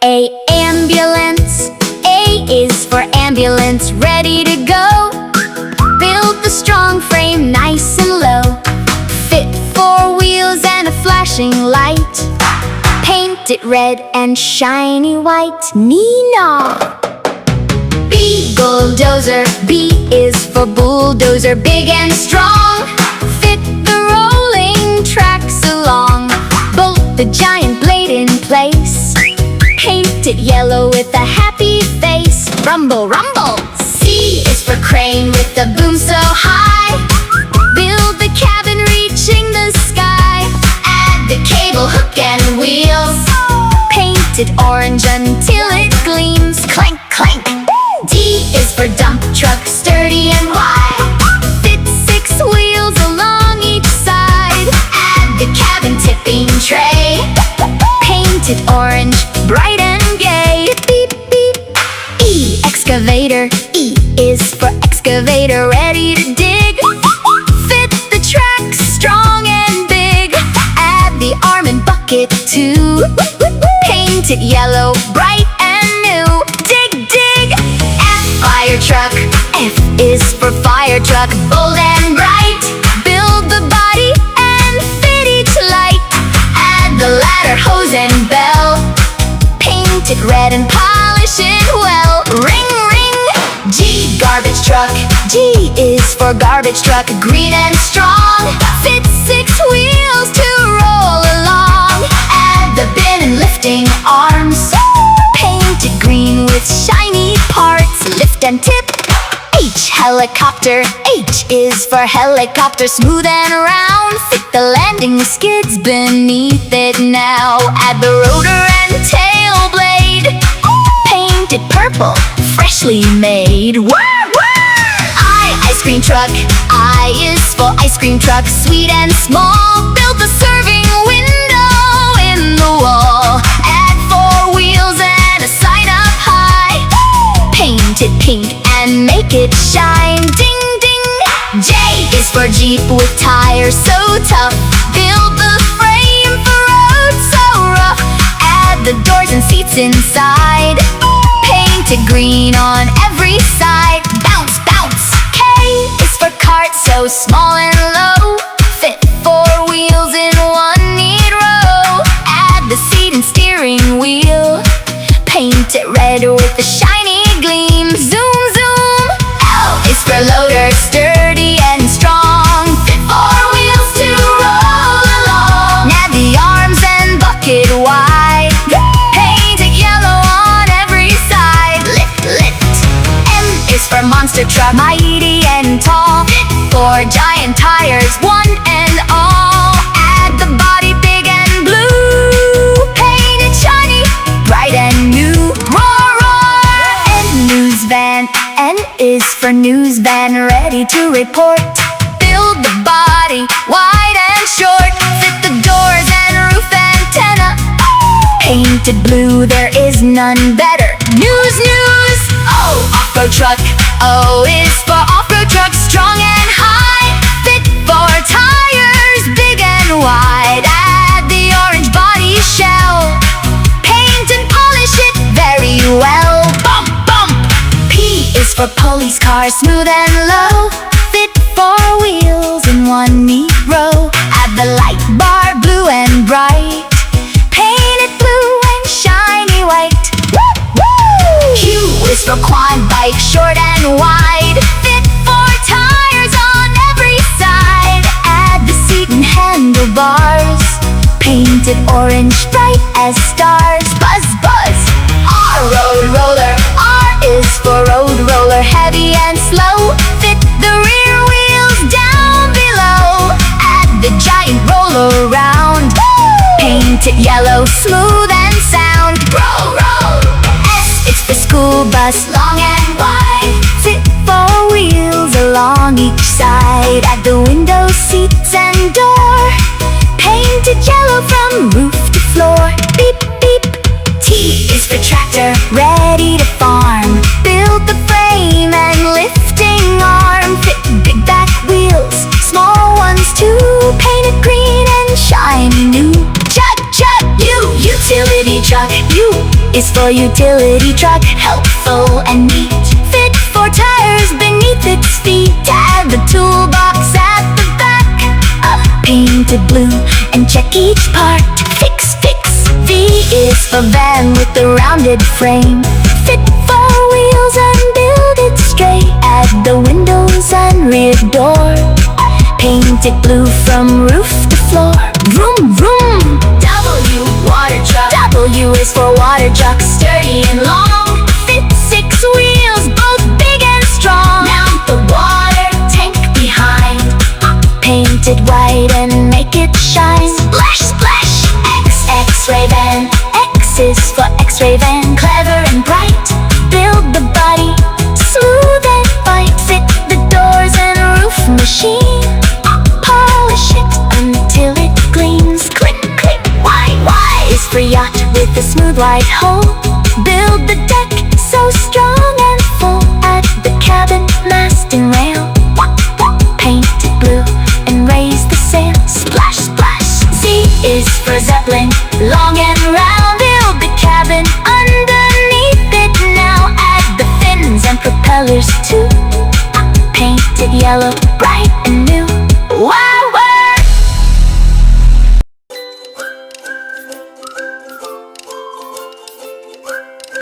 Ambulance. A is for ambulance, ready to go. Build the strong frame nice and low. Fit 4 wheels and a flashing light. Paint it red and shiny white. Nee-naw. B, bulldozer. B is for bulldozer, big and strong. Fit the rolling tracks along. Bolt the giant blade in place. Paint it yellow with a happy face. Rumble, rumble. C is for crane with the boom so high. Build the cabin reaching the sky. Add the cable, hook and wheels. Paint it orange until it gleams. Clank, clank. D is for dump truck, sturdy and wide. Fit 6 wheels along each side. Add the cabin tipping tray. Paint it orange, bright and gay. Beep, beep. E, excavator. E is for excavator, ready to dig. Fit the track strong and big. Add the arm and bucket too. Paint it yellow, bright and new. Dig, dig. F, fire truck. F is for fire truck, bold and bright. Build the body and fit each light. Add the ladder, hose and bell. Paint it red and polish it well. Ring, ring. G, garbage truck. G is for garbage truck, green and strong. Fit 6 wheels to roll along. Add the bin and lifting arms. Paint it green with shiny parts. Lift and tip. H, helicopter. H is for helicopter, smooth and round. Fit the landing skids beneath it now. Add the rotor and tail blade. Paint it purple, freshly made. Whir, whir! I, ice cream truck. I is for ice cream truck, sweet and small. Build the serving window in the wall. Add 4 wheels and a sign up high. Paint it pink and make it shine. Ding, ding. J is for Jeep with tires so tough. Build the frame for roads so rough. Add the doors and seats inside. Paint it green on every side. Bounce, bounce. K is for cart, so small and low. Fit 4 wheels in 1 neat row. Add the seat and steering wheel. Paint it red with a shiny gleam. Zoom, zoom. L is for loader, sturdy and strong. Fit 4 wheels to roll along. Add the arms and bucket wide. Paint it yellow on every side. Lit, lit. M is for monster truck, mighty and tall. Fit 4 giant tires, one and all. Add the body big and blue. Paint it shiny, bright and new. Roar, roar. And news van. N is for news van, ready to report. Build the body wide and short. Fit the doors and roof antenna. Painted blue, there is none better. News, news. O, off-road truck. O is for off-road truck, strong and high. Fit 4 tires, big and wide. Add the orange body shell. Paint and polish it very well. Bump, bump. P is for police car, smooth and low. Fit 4 wheels in 1 neat row. Add the light bar, blue and bright. Paint it blue and shiny white. Woo, woo! Q is for quad bike, short and wide. Fit 4 tires on every side. Add the seat and handlebars. Paint it orange, bright as stars. Buzz, buzz. R, road roller. R is for road roller, heavy and slow. Fit the rear wheels down below. Add the giant roll around. Paint it yellow, smooth and sound. Roll, roll. S is for school bus, long and wide. Fit 4 wheels along each side. Add the window seats and door. Paint it yellow from roof to floor. Beep, beep. T is for tractor, ready to farm. Build the frame and lifting arm. Fit big back wheels, small ones too. Paint it green and shiny new. Chug, chug. U, utility truck. U is for utility truck, helpful and neat, fit for tires beneath its feet. Add the toolbox at the back, painted blue, and check each part. Fix, fix. V is for van with the rounded frame, fit for wheels and build it straight. Add the windows and rear door, painted blue from roof to floor. Vroom, vroom. W, water truck. W is for water truck, sturdy and long, fit 6 wheels, both big and strong. Mount the water tank behind, painted white and make it shine. Splash, splash. X, X-ray van. X is for X-ray van, clever and bright, build the body, smooth and white. Fit the doors and roof machine, polish it until it gleams. Click, click. Y, Y is for yacht with a smooth white hull, build the deck so strong and full. Add the cabin mast